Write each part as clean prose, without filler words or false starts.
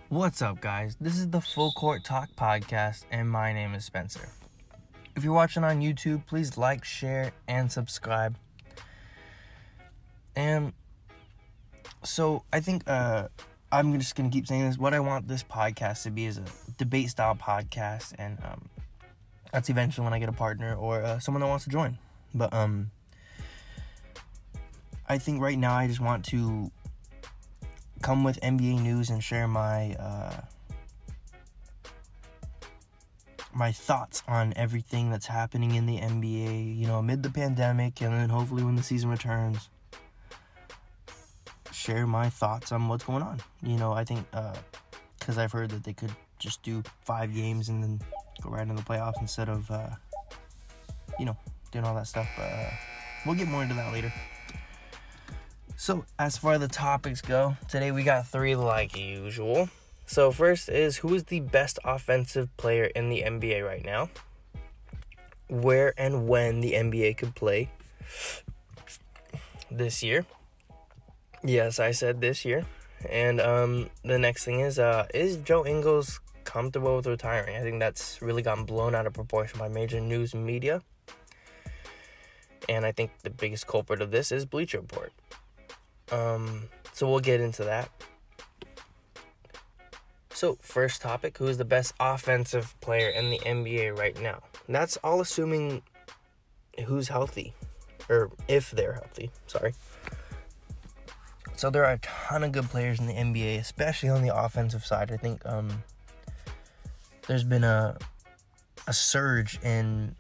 What's up, guys? This is the Full Court Talk podcast, and my name is Spencer. If you're watching on YouTube, please like, share, and subscribe. And so I think I'm just going to keep saying this. What I want this podcast to be is a debate-style podcast, and that's eventually when I get a partner or someone that wants to join. But I think right now I just want to come with NBA news and share my my thoughts on everything that's happening in the NBA, amid the pandemic, and then hopefully when the season returns, share my thoughts on what's going on. I think because I've heard that they could just do 5 games and then go right into the playoffs instead of doing all that stuff. But we'll get more into that later. So, as far as the topics go, today we got 3 like usual. So, first is, who is the best offensive player in the NBA right now? Where and when the NBA could play this year. Yes, I said this year. And the next thing is Joe Ingles comfortable with retiring? I think that's really gotten blown out of proportion by major news media. And I think the biggest culprit of this is Bleacher Report. So we'll get into that. So, first topic, who is the best offensive player in the NBA right now? And that's all assuming who's healthy, or if they're healthy, sorry. So there are a ton of good players in the NBA, especially on the offensive side. I think there's been a surge in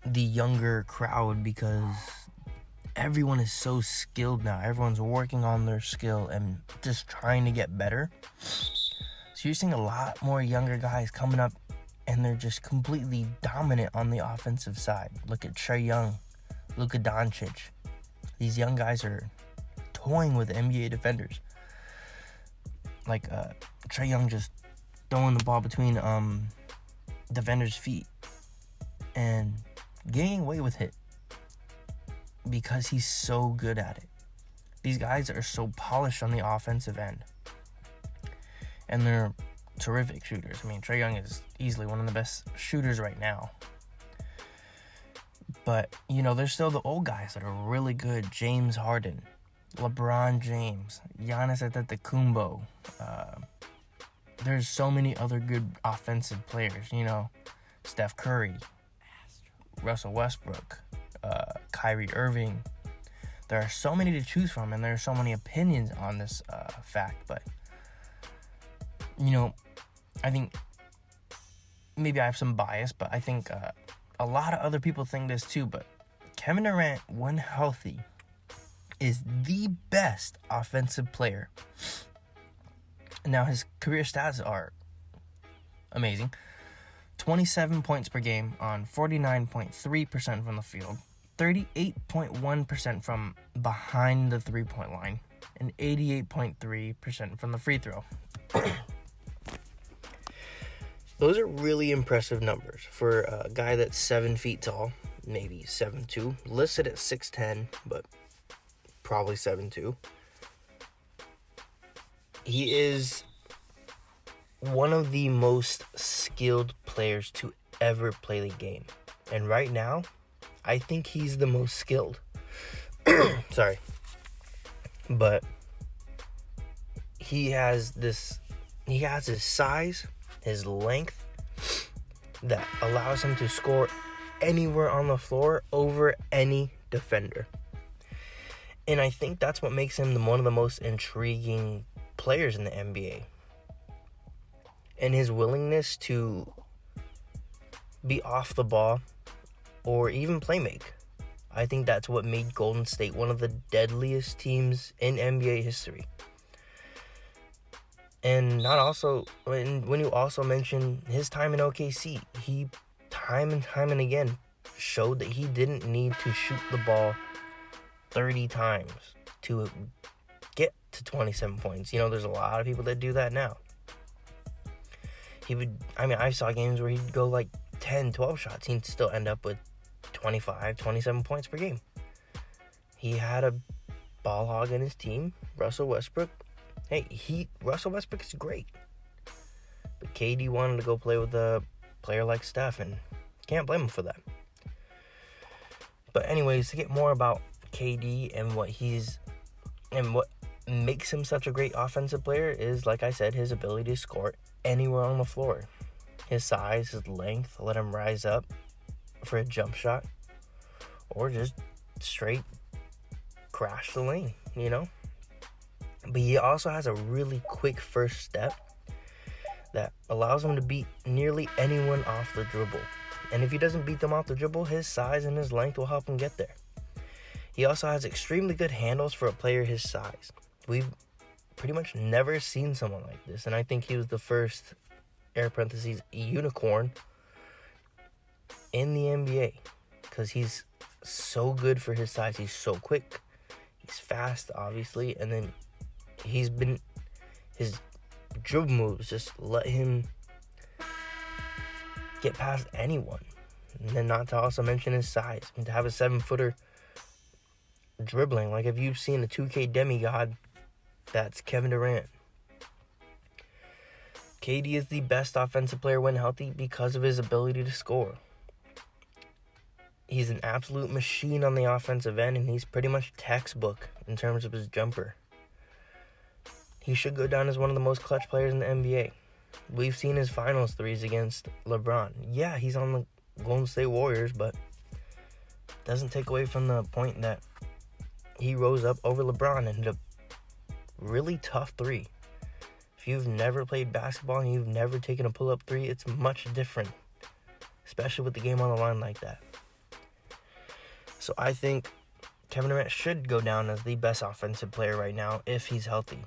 the younger crowd because everyone is so skilled now. Everyone's working on their skill and just trying to get better. So you're seeing a lot more younger guys coming up, and they're just completely dominant on the offensive side. Look at Trae Young, Luka Doncic. These young guys are toying with NBA defenders. Like Trae Young just throwing the ball between defenders' feet and getting away with it because he's so good at it. These guys are so polished on the offensive end, and they're terrific shooters. I mean, Trae Young is easily one of the best shooters right now. But, there's still the old guys that are really good. James Harden, LeBron James, Giannis Antetokounmpo. There's so many other good offensive players, Steph Curry, Russell Westbrook, Kyrie Irving. There are so many to choose from, and there are so many opinions on this fact. But, I think maybe I have some bias, but I think a lot of other people think this too. But Kevin Durant, when healthy, is the best offensive player. Now, his career stats are amazing. 27 points per game on 49.3% from the field, 38.1% from behind the three-point line, and 88.3% from the free throw. Those are really impressive numbers for a guy that's 7 feet tall, maybe 7'2", listed at 6'10", but probably 7'2". He is one of the most skilled players to ever play the game. And right now, I think he's the most skilled. Sorry. But he has his size, his length, that allows him to score anywhere on the floor over any defender. And I think that's what makes him one of the most intriguing players in the NBA. And his willingness to be off the ball or even play make. I think that's what made Golden State one of the deadliest teams in NBA history. And when you also mention his time in OKC, he time and time and again showed that he didn't need to shoot the ball 30 times to get to 27 points. There's a lot of people that do that now. I saw games where he'd go like 10, 12 shots. He'd still end up with 25, 27 points per game. He had a ball hog in his team, Russell Westbrook, Hey, Russell Westbrook is great. But KD wanted to go play with a player like Steph, and can't blame him for that. But anyways, to get more about KD and what makes him such a great offensive player is, like I said, his ability to score anywhere on the floor. His size, his length, let him rise up for a jump shot or just straight crash the lane, But he also has a really quick first step that allows him to beat nearly anyone off the dribble. And if he doesn't beat them off the dribble, his size and his length will help him get there. He also has extremely good handles for a player his size. We've pretty much never seen someone like this, and I think he was the first, unicorn in the NBA, because he's so good for his size. He's so quick, he's fast, obviously, and then his dribble moves just let him get past anyone. And then not to also mention his size, and to have a 7-footer dribbling, like if you've seen a 2K demigod, that's Kevin Durant. KD is the best offensive player when healthy because of his ability to score. He's an absolute machine on the offensive end, and he's pretty much textbook in terms of his jumper. He should go down as one of the most clutch players in the NBA. We've seen his finals threes against LeBron. Yeah, he's on the Golden State Warriors, but doesn't take away from the point that he rose up over LeBron and hit a really tough three. If you've never played basketball and you've never taken a pull-up three, it's much different, especially with the game on the line like that. So I think Kevin Durant should go down as the best offensive player right now if he's healthy.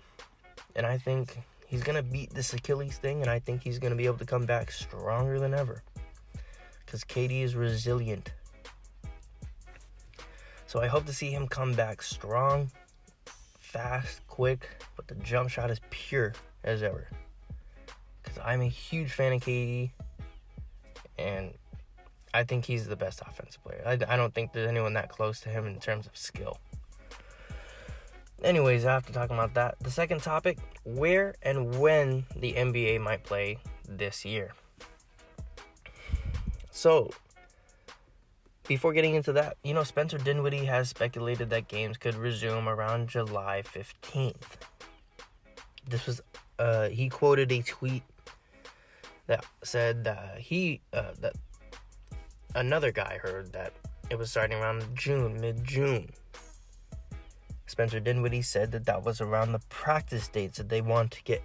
And I think he's going to beat this Achilles thing, and I think he's going to be able to come back stronger than ever, because KD is resilient. So I hope to see him come back strong, fast, quick, but the jump shot is pure as ever. Because I'm a huge fan of KD, and I think he's the best offensive player. I don't think there's anyone that close to him in terms of skill. Anyways, after talking about that, the second topic, where and when the NBA might play this year. So, before getting into that, Spencer Dinwiddie has speculated that games could resume around July 15th. This was, he quoted a tweet that said that that another guy heard that it was starting around mid-June. Spencer Dinwiddie said that was around the practice dates that they want to get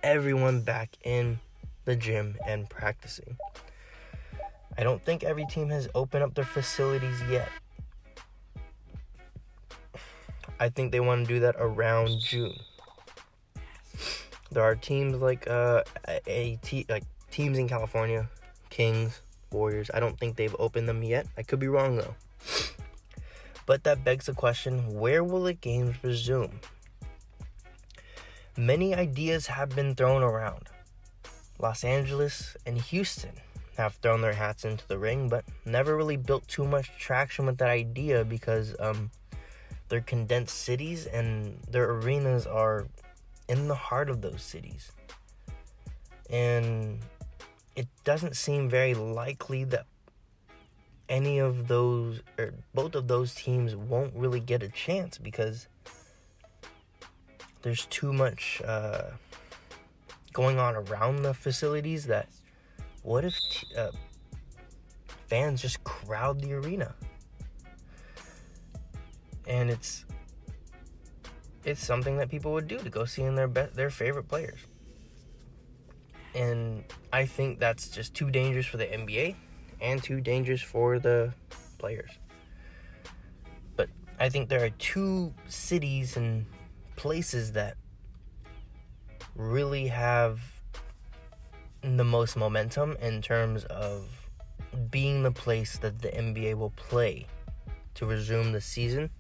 everyone back in the gym and practicing. I don't think every team has opened up their facilities yet. I think they want to do that around June. There are teams like teams in California, Kings, Warriors. I don't think they've opened them yet. I could be wrong though. But that begs the question, where will the games resume? Many ideas have been thrown around. Los Angeles and Houston have thrown their hats into the ring, but never really built too much traction with that idea because they're condensed cities and their arenas are in the heart of those cities. And it doesn't seem very likely that any of those, or both of those teams won't really get a chance because there's too much going on around the facilities that what if fans just crowd the arena? And it's something that people would do to go see their favorite players. And I think that's just too dangerous for the NBA and too dangerous for the players. But I think there are two cities and places that really have the most momentum in terms of being the place that the NBA will play to resume the season.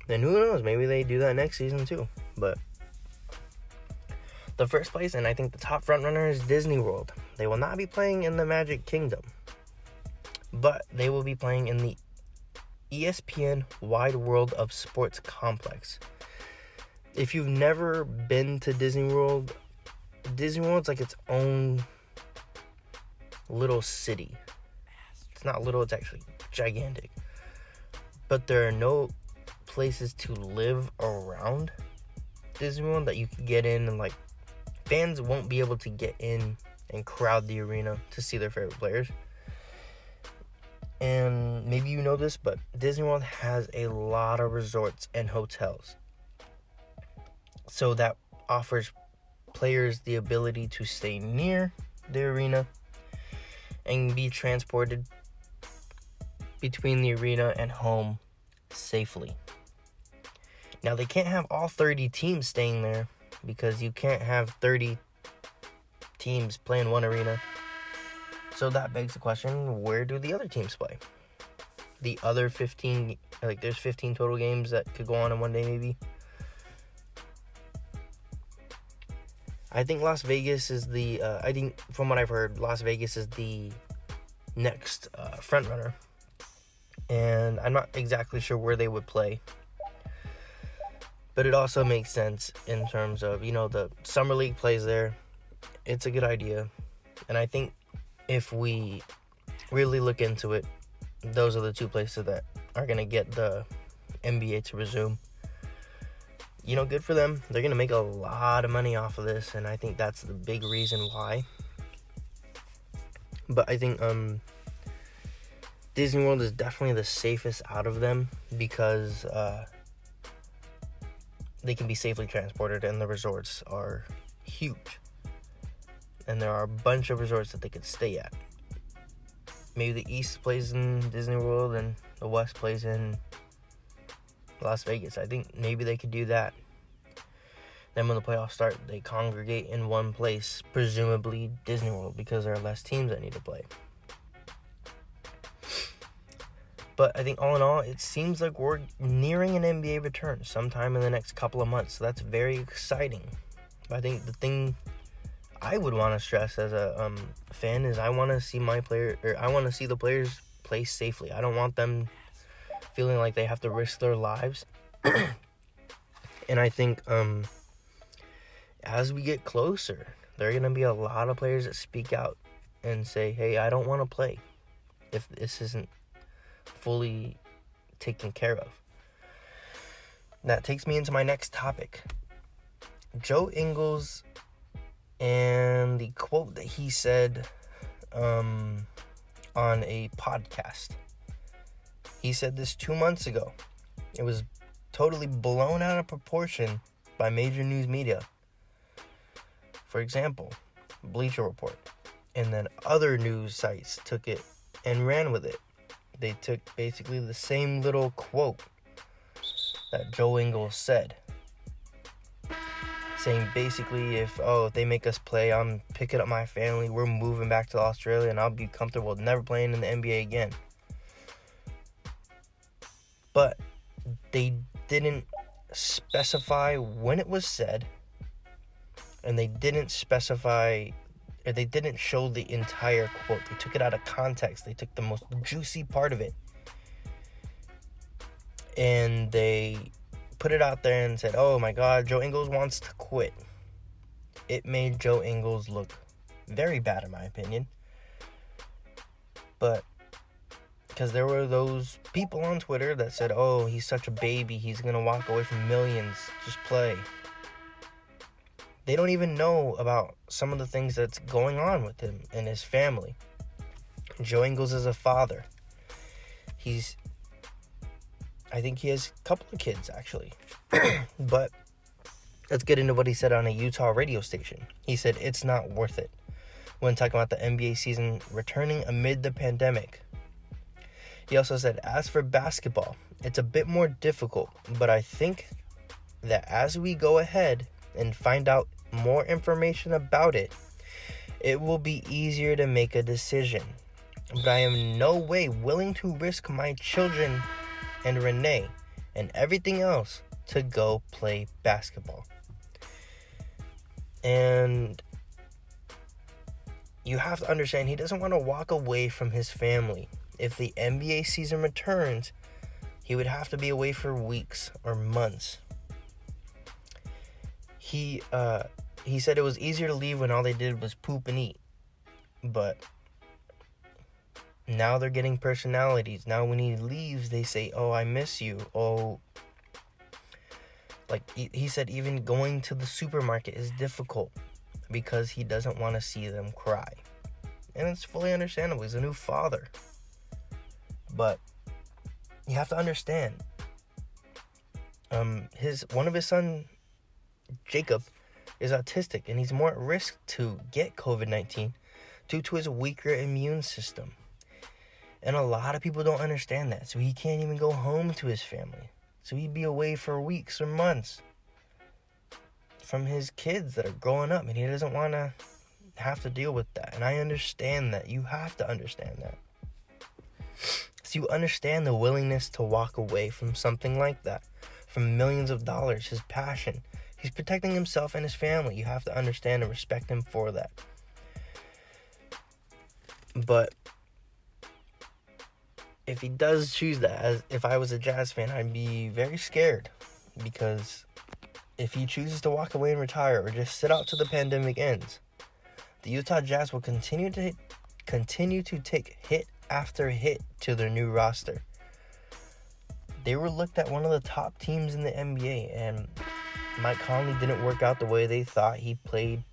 Then who knows, maybe they do that next season too. But the first place, and I think the top front runner, is Disney World. They will not be playing in the Magic Kingdom, but they will be playing in the ESPN Wide World of Sports complex. if you've never been to Disney World's like its own little city. It's not little, it's actually gigantic. But there are no places to live around Disney World that you can get in, and like fans won't be able to get in and crowd the arena to see their favorite players. And maybe you know this, but Disney World has a lot of resorts and hotels. So that offers players the ability to stay near the arena and be transported between the arena and home safely. Now, they can't have all 30 teams staying there because you can't have 30 teams play in one arena. So that begs the question, where do the other teams play? The other 15, like there's 15 total games that could go on in one day maybe. I think Las Vegas is from what I've heard, Las Vegas is the next front runner. And I'm not exactly sure where they would play. But it also makes sense in terms of, the Summer League plays there. It's a good idea. And I think if we really look into it, those are the two places that are going to get the NBA to resume. Good for them. They're going to make a lot of money off of this, and I think that's the big reason why. But I think Disney World is definitely the safest out of them because they can be safely transported, and the resorts are huge. And there are a bunch of resorts that they could stay at. Maybe the East plays in Disney World and the West plays in Las Vegas. I think maybe they could do that. Then when the playoffs start, they congregate in one place, presumably Disney World, because there are less teams that need to play. But I think all in all, it seems like we're nearing an NBA return sometime in the next couple of months. So that's very exciting. But I think the thing I would want to stress as a fan is I want to see the players play safely. I don't want them feeling like they have to risk their lives. And I think as we get closer, there are going to be a lot of players that speak out and say, hey, I don't want to play if this isn't fully taken care of. That takes me into my next topic. Joe Ingles and the quote that he said on a podcast. He said this 2 months ago. It was totally blown out of proportion by major news media. For example, Bleacher Report. And then other news sites took it and ran with it. They took basically the same little quote that Joe Ingles said. Saying basically if they make us play, I'm picking up my family, we're moving back to Australia, and I'll be comfortable never playing in the NBA again. But they didn't specify when it was said, and they didn't show the entire quote. They took it out of context. They took the most juicy part of it, and they put it out there and said, oh my God, Joe Ingles wants to quit. It made Joe Ingles look very bad in my opinion. But because there were those people on Twitter that said, oh, he's such a baby, he's going to walk away from millions, just play. They don't even know about some of the things that's going on with him and his family. Joe Ingles is a father. I think he has a couple of kids, actually. But let's get into what he said on a Utah radio station. He said, it's not worth it. When talking about the NBA season returning amid the pandemic. He also said, as for basketball, it's a bit more difficult, but I think that as we go ahead and find out more information about it, it will be easier to make a decision. But I am in no way willing to risk my children and Renee and everything else to go play basketball. And you have to understand, he doesn't want to walk away from his family. If the NBA season returns, he would have to be away for weeks or months. he said it was easier to leave when all they did was poop and eat. But now they're getting personalities. Now when he leaves, they say, "Oh, I miss you." Oh, like he said, even going to the supermarket is difficult because he doesn't want to see them cry. And it's fully understandable. He's a new father. But you have to understand, one of his son, Jacob, is autistic, and he's more at risk to get COVID-19 due to his weaker immune system. And a lot of people don't understand that, so he can't even go home to his family. So he'd be away for weeks or months from his kids that are growing up, and he doesn't want to have to deal with that. And I understand that. You have to understand that. So you understand the willingness to walk away from something like that, from millions of dollars, his passion. He's protecting himself and his family. You have to understand and respect him for that. But if he does choose that, as if I was a Jazz fan, I'd be very scared, because if he chooses to walk away and retire or just sit out till the pandemic ends, the Utah Jazz will continue to take hit after hit to their new roster. They were looked at one of the top teams in the NBA, and Mike Conley didn't work out the way they thought. He played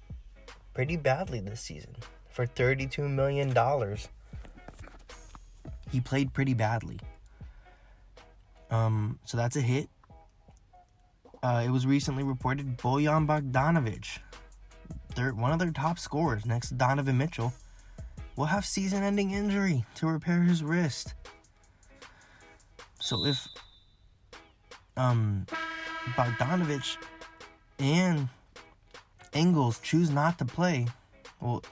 pretty badly this season. For $32 million, he played pretty badly. So that's a hit. It was recently reported Bojan Bogdanovic, one of their top scorers next to Donovan Mitchell, will have season-ending injury to repair his wrist. So if Bogdanovic and Ingles choose not to play, well,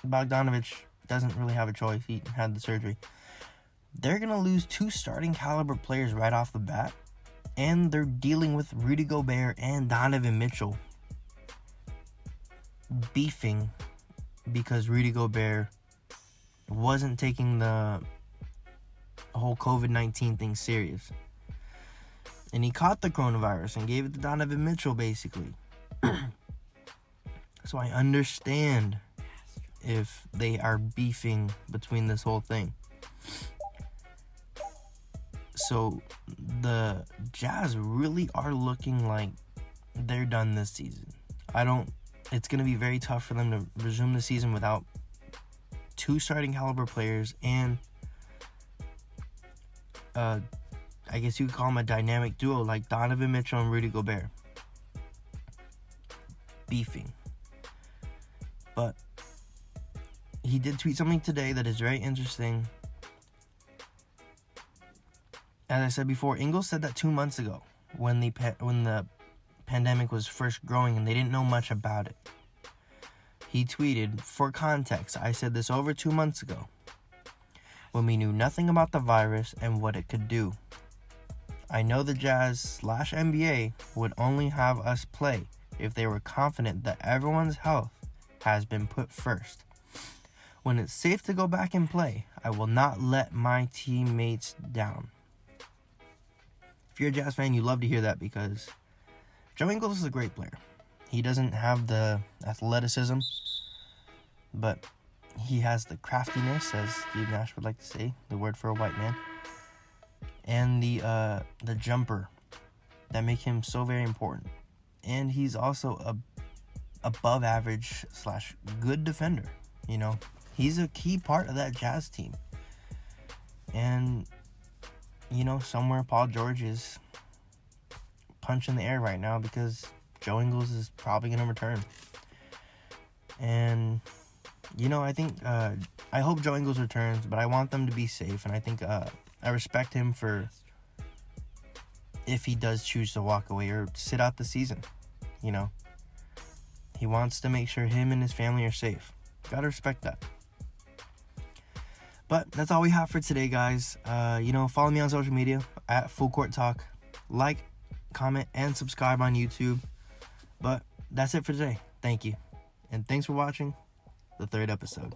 Bogdanovic doesn't really have a choice. He had the surgery. They're going to lose 2 starting caliber players right off the bat. And they're dealing with Rudy Gobert and Donovan Mitchell beefing because Rudy Gobert wasn't taking the whole COVID-19 thing serious. And he caught the coronavirus and gave it to Donovan Mitchell, basically. So I understand if they are beefing between this whole thing. So the Jazz really are looking like they're done this season. It's going to be very tough for them to resume the season without 2 starting caliber players and I guess you could call them a dynamic duo like Donovan Mitchell and Rudy Gobert beefing. But he did tweet something today that is very interesting. As I said before, Ingles said that 2 months ago when the pandemic was first growing and they didn't know much about it. He tweeted, "For context, I said this over 2 months ago when we knew nothing about the virus and what it could do. I know the Jazz/NBA would only have us play if they were confident that everyone's health has been put first. When it's safe to go back and play, I will not let my teammates down." If you're a Jazz fan, you love to hear that because Joe Ingles is a great player. He doesn't have the athleticism, but he has the craftiness, as Steve Nash would like to say, the word for a white man, and the jumper that make him so very important. And he's also a above average / good defender. You know, he's a key part of that Jazz team. And you know, somewhere Paul George is punching the air right now because Joe Ingles is probably going to return. And, you know, I think, I hope Joe Ingles returns, but I want them to be safe. And I think, I respect him for if he does choose to walk away or sit out the season, you know. He wants to make sure him and his family are safe. Gotta respect that. But that's all we have for today, guys. Follow me on social media at Full Court Talk. Like, comment, and subscribe on YouTube. But that's it for today. Thank you. And thanks for watching the 3rd episode.